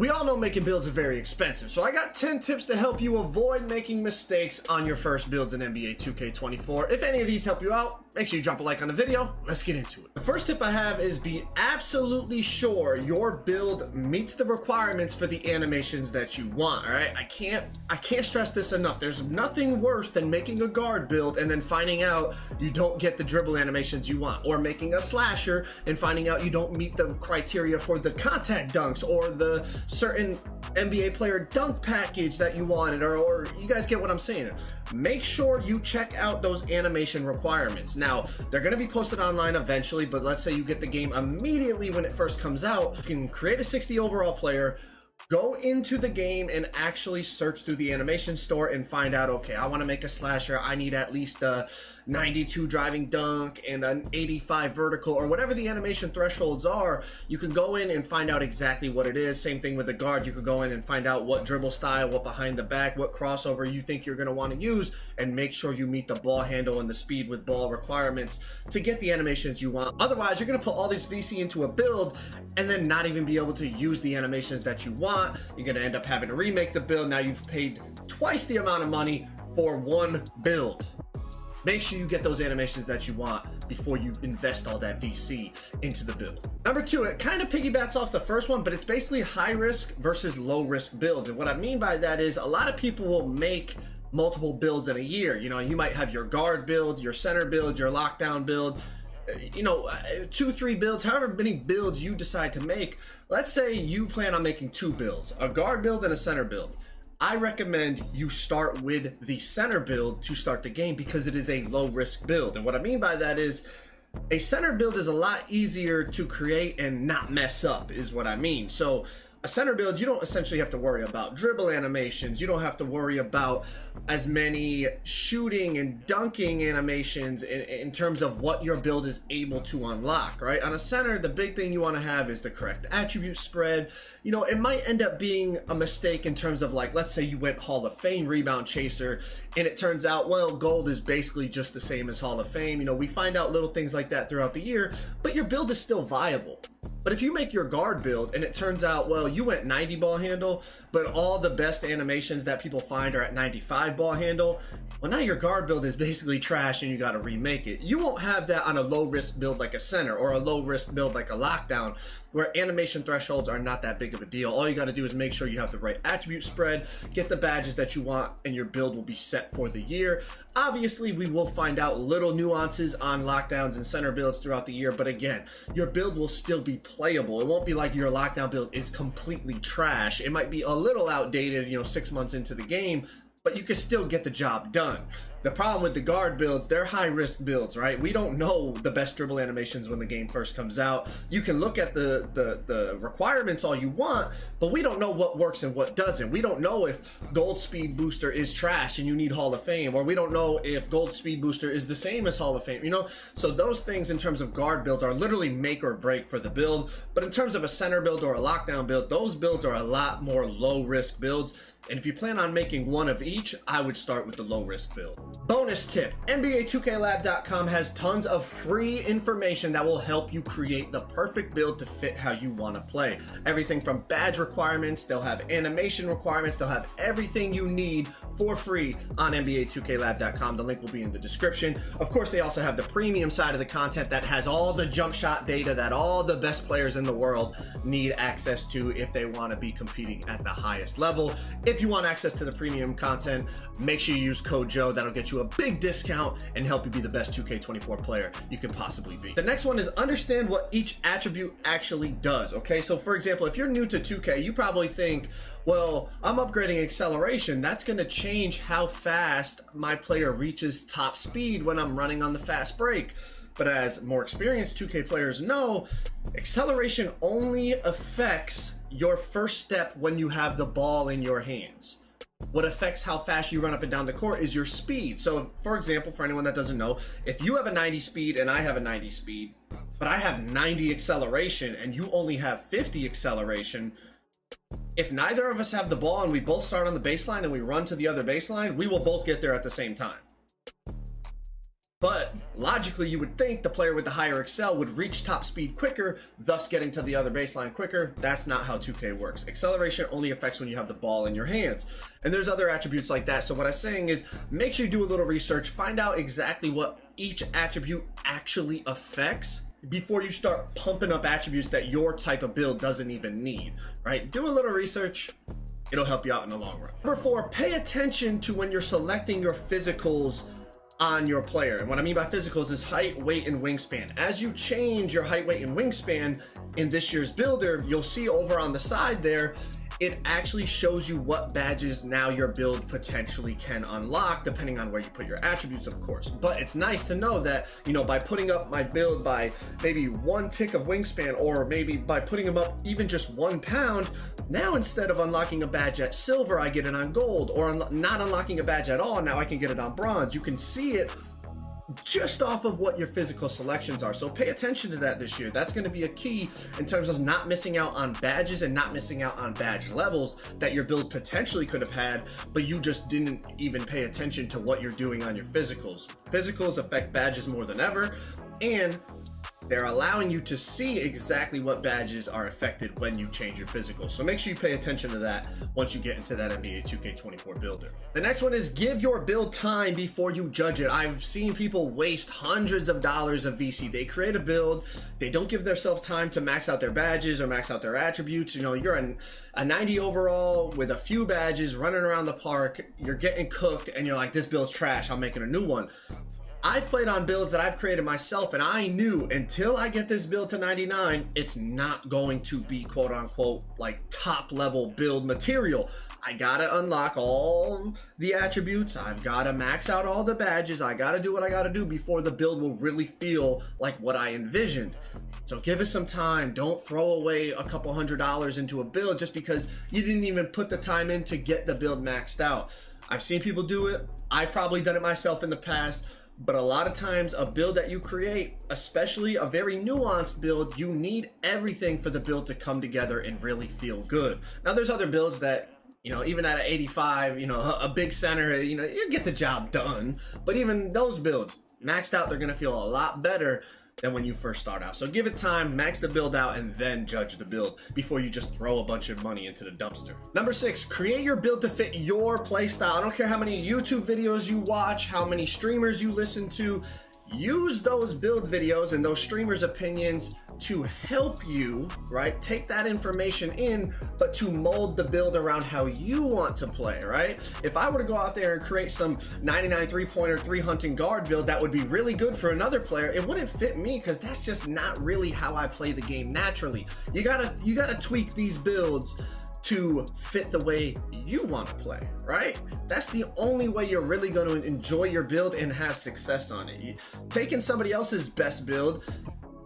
We all know making builds are very expensive, so I got 10 tips to help you avoid making mistakes on your first builds in NBA 2K24. If any of these help you out, make sure you drop a like on the video. Let's get into it. The first tip I have is be absolutely sure your build meets the requirements for the animations that you want, all right? I can't stress this enough. There's nothing worse than making a guard build and then finding out you don't get the dribble animations you want, or making a slasher and finding out you don't meet the criteria for the contact dunks or the certain NBA player dunk package that you wanted, or you guys get what I'm saying. Make sure you check out those animation requirements. Now, they're going to be posted online eventually, but let's say you get the game immediately when it first comes out. You can create a 60 overall player, go into the game and actually search through the animation store and find out, okay, I want to make a slasher. I need at least a 92 driving dunk and an 85 vertical, or whatever the animation thresholds are. You can go in and find out exactly what it is. Same thing with the guard. You could go in and find out what dribble style, what behind the back, what crossover you think you're going to want to use, and make sure you meet the ball handle and the speed with ball requirements to get the animations you want. Otherwise, you're going to put all this VC into a build and then not even be able to use the animations that you want. You're going to end up having to remake the build. Now you've paid twice the amount of money for one build. Make sure you get those animations that you want before you invest all that VC into the build. Number two, it kind of piggybacks off the first one, but it's basically high risk versus low risk builds. And what I mean by that is a lot of people will make multiple builds in a year. You know, you might have your guard build, your center build, your lockdown build, you know, 2-3 builds, however many builds you decide to make. Let's say you plan on making 2 builds, a guard build and a center build. I recommend you start with the center build to start the game because it is a low risk build. And what I mean by that is a center build is a lot easier to create and not mess up is what I mean. So a center build, you don't essentially have to worry about dribble animations. You don't have to worry about as many shooting and dunking animations in terms of what your build is able to unlock, right? On a center, the big thing you want to have is the correct attribute spread. You know, it might end up being a mistake in terms of, like, let's say you went Hall of Fame rebound chaser and it turns out, well, gold is basically just the same as Hall of Fame. You know, we find out little things like that throughout the year, but your build is still viable. But if you make your guard build and it turns out, well, you went 90 ball handle, but all the best animations that people find are at 95 ball handle, well, now your guard build is basically trash and you got to remake it. You won't have that on a low risk build like a center or a low risk build like a lockdown, where animation thresholds are not that big of a deal. All you got to do is make sure you have the right attribute spread, get the badges that you want, and your build will be set for the year. Obviously, we will find out little nuances on lockdowns and center builds throughout the year, but again, your build will still be playable. It won't be like your lockdown build is completely trash. It might be a little outdated, you know, 6 months into the game, but you can still get the job done. The problem with the guard builds, they're high risk builds, right? We don't know the best dribble animations when the game first comes out. You can look at the requirements all you want, but we don't know what works and what doesn't. We don't know if gold speed booster is trash and you need Hall of Fame, or we don't know if gold speed booster is the same as Hall of Fame, you know? So those things in terms of guard builds are literally make or break for the build. But in terms of a center build or a lockdown build, those builds are a lot more low risk builds. And if you plan on making one of each, I would start with the low risk build. Bonus tip, NBA2KLab.com has tons of free information that will help you create the perfect build to fit how you want to play. Everything from badge requirements, they'll have animation requirements, they'll have everything you need for free on NBA2KLab.com. The link will be in the description. Of course, they also have the premium side of the content that has all the jump shot data that all the best players in the world need access to if they want to be competing at the highest level. If you want access to the premium content, make sure you use code Joe. That'll get you a big discount and help you be the best 2K24 player you can possibly be. The next one is understand what each attribute actually does, okay? So for example, if you're new to 2K, you probably think, well, I'm upgrading acceleration. That's gonna change how fast my player reaches top speed when I'm running on the fast break. But as more experienced 2K players know, acceleration only affects your first step when you have the ball in your hands. What affects how fast you run up and down the court is your speed. So for example, for anyone that doesn't know, if you have a 90 speed and I have a 90 speed, but I have 90 acceleration and you only have 50 acceleration, if neither of us have the ball and we both start on the baseline and we run to the other baseline, we will both get there at the same time. But logically, you would think the player with the higher excel would reach top speed quicker, thus getting to the other baseline quicker. That's not how 2K works. Acceleration only affects when you have the ball in your hands. And there's other attributes like that. So what I'm saying is, make sure you do a little research, find out exactly what each attribute actually affects before you start pumping up attributes that your type of build doesn't even need, right? Do a little research. It'll help you out in the long run. Number 4, pay attention to when you're selecting your physicals on your player. And what I mean by physicals is height, weight, and wingspan. As you change your height, weight, and wingspan in this year's builder, you'll see over on the side there, it actually shows you what badges now your build potentially can unlock, depending on where you put your attributes, of course. But it's nice to know that, you know, by putting up my build by maybe 1 tick of wingspan, or maybe by putting them up even just 1 pound, now instead of unlocking a badge at silver, I get it on gold, or not unlocking a badge at all, now I can get it on bronze. You can see it just off of what your physical selections are. So pay attention to that this year. That's going to be a key in terms of not missing out on badges and not missing out on badge levels that your build potentially could have had, but you just didn't even pay attention to what you're doing on your physicals. Physicals affect badges more than ever, and they're allowing you to see exactly what badges are affected when you change your physical. So make sure you pay attention to that once you get into that NBA 2K24 builder. The next one is give your build time before you judge it. I've seen people waste hundreds of dollars of VC. They create a build, they don't give themselves time to max out their badges or max out their attributes. You know, you're a 90 overall with a few badges running around the park, you're getting cooked, and you're like, this build's trash, I'm making a new one. I've played on builds that I've created myself, and I knew until I get this build to 99, it's not going to be quote unquote like top level build material. I gotta unlock all the attributes, I've gotta max out all the badges, I gotta do what I gotta do before the build will really feel like what I envisioned. So give it some time. Don't throw away a couple $100 into a build just because you didn't even put the time in to get the build maxed out. I've seen people do it, I've probably done it myself in the past. But a lot of times a build that you create, especially a very nuanced build, you need everything for the build to come together and really feel good. Now there's other builds that, you know, even at an 85, you know, a big center, you know, you get the job done. But even those builds, maxed out, they're gonna feel a lot better than when you first start out. So give it time, max the build out, and then judge the build before you just throw a bunch of money into the dumpster. Number 6, create your build to fit your playstyle. I don't care how many YouTube videos you watch, how many streamers you listen to, use those build videos and those streamers' opinions to help you, right? Take that information in, but to mold the build around how you want to play, right? If I were to go out there and create some 99 3-pointer, 3 hunting guard build that would be really good for another player, it wouldn't fit me because that's just not really how I play the game naturally. You gotta tweak these builds to fit the way you want to play, right? That's the only way you're really going to enjoy your build and have success on it. Taking somebody else's best build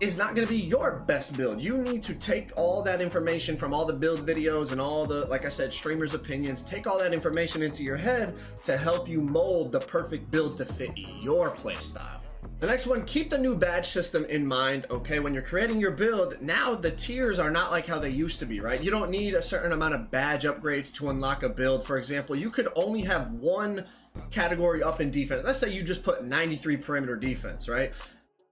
is not going to be your best build. You need to take all that information from all the build videos and all the, like I said, streamers' opinions, take all that information into your head to help you mold the perfect build to fit your play style. The next one, keep the new badge system in mind, okay? When you're creating your build, now the tiers are not like how they used to be, right? You don't need a certain amount of badge upgrades to unlock a build. For example, you could only have one category up in defense. Let's say you just put 93 perimeter defense, right?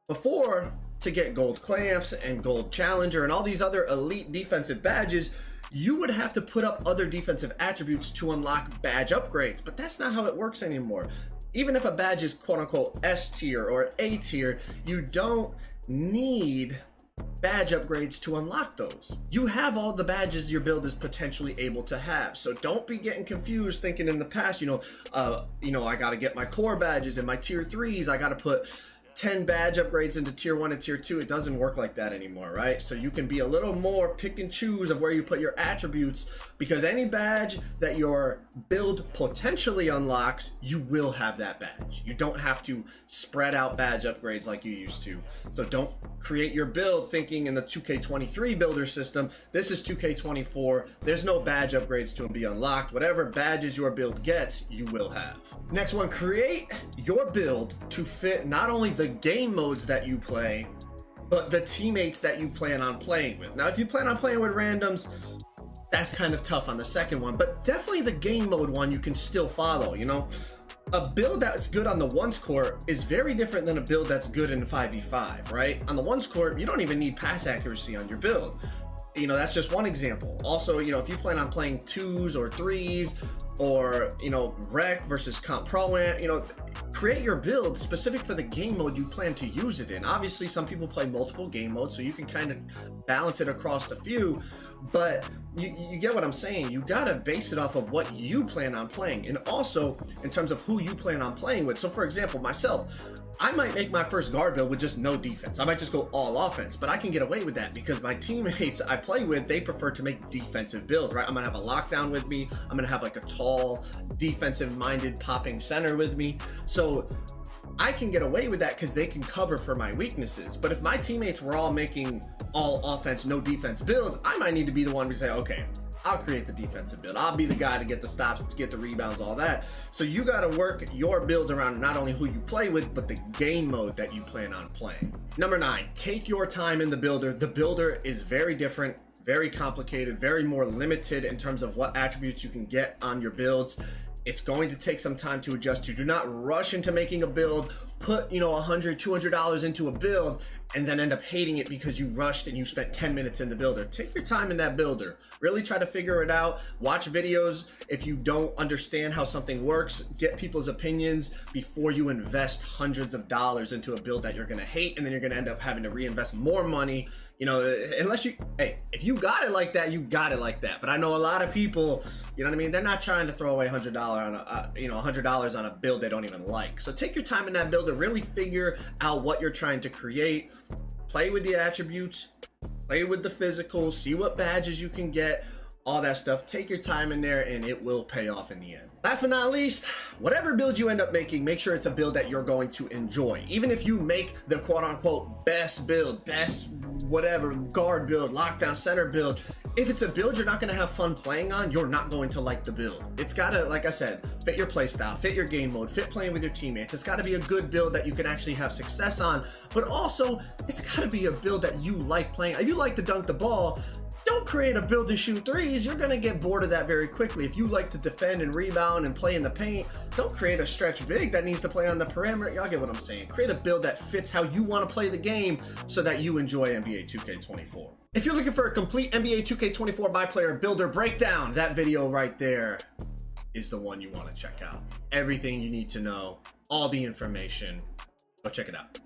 Before, to get gold clamps and gold challenger and all these other elite defensive badges, you would have to put up other defensive attributes to unlock badge upgrades, but that's not how it works anymore. Even if a badge is quote unquote S tier or A tier, you don't need badge upgrades to unlock those. You have all the badges your build is potentially able to have. So don't be getting confused thinking in the past, I gotta get my core badges and my tier 3s, I gotta put 10 badge upgrades into tier 1 and tier 2. It doesn't work like that anymore, right? So you can be a little more pick and choose of where you put your attributes, because any badge that your build potentially unlocks, you will have that badge. You don't have to spread out badge upgrades like you used to. So don't create your build thinking in the 2K23 builder system, this is 2K24, there's no badge upgrades to be unlocked. Whatever badges your build gets, you will have. Next one, create your build to fit not only the game modes that you play, but the teammates that you plan on playing with. Now, if you plan on playing with randoms, that's kind of tough on the second one, but definitely the game mode one you can still follow, you know? a build that's good on the ones court is very different than a build that's good in 5v5, right? On the ones court, you don't even need pass accuracy on your build. You know, that's just one example. Also, you know, if you plan on playing 2s or 3s or, you know, rec versus comp pro, you know, create your build specific for the game mode you plan to use it in. Obviously, some people play multiple game modes, so you can kind of balance it across the few, but you get what I'm saying. You gotta base it off of what you plan on playing, and also in terms of who you plan on playing with. So for example, myself, I might make my first guard build with just no defense. I might just go all offense, but I can get away with that because my teammates I play with, they prefer to make defensive builds, right? I'm gonna have a lockdown with me. I'm gonna have like a tall, defensive-minded popping center with me. So I can get away with that because they can cover for my weaknesses. But if my teammates were all making all offense, no defense builds, I might need to be the one to say, okay, I'll create the defensive build. I'll be the guy to get the stops, to get the rebounds, all that. So you got to work your builds around not only who you play with, but the game mode that you plan on playing. Number 9, take your time in the builder. The builder is very different, very complicated, very more limited in terms of what attributes you can get on your builds. It's going to take some time to adjust to. Do not rush into making a build, put, you know, $100, $200 into a build, and then end up hating it because you rushed and you spent 10 minutes in the builder. Take your time in that builder. Really try to figure it out. Watch videos. If you don't understand how something works, get people's opinions before you invest hundreds of dollars into a build that you're gonna hate, and then you're gonna end up having to reinvest more money. You know, unless you, hey, if you got it like that, you got it like that. But I know a lot of people, you know what I mean? They're not trying to throw away $100 on a, $100 on a build they don't even like. So take your time in that builder. Really figure out what you're trying to create. Play with the attributes, play with the physicals, see what badges you can get, all that stuff. Take your time in there and it will pay off in the end. Last but not least, whatever build you end up making, make sure it's a build that you're going to enjoy. Even if you make the quote unquote best build, best whatever, guard build, lockdown center build, if it's a build you're not gonna have fun playing on, you're not going to like the build. It's gotta, like I said, fit your playstyle, fit your game mode, fit playing with your teammates. It's gotta be a good build that you can actually have success on, but also it's gotta be a build that you like playing. If you like to dunk the ball, don't create a build to shoot threes. You're gonna get bored of that very quickly. If you like to defend and rebound and play in the paint, don't create a stretch big that needs to play on the perimeter. Y'all get what I'm saying. Create a build that fits how you want to play the game so that you enjoy NBA 2K24. If you're looking for a complete NBA 2K24 MyPlayer Builder breakdown, that video right there is the one you want to check out. Everything you need to know, all the information. Go check it out.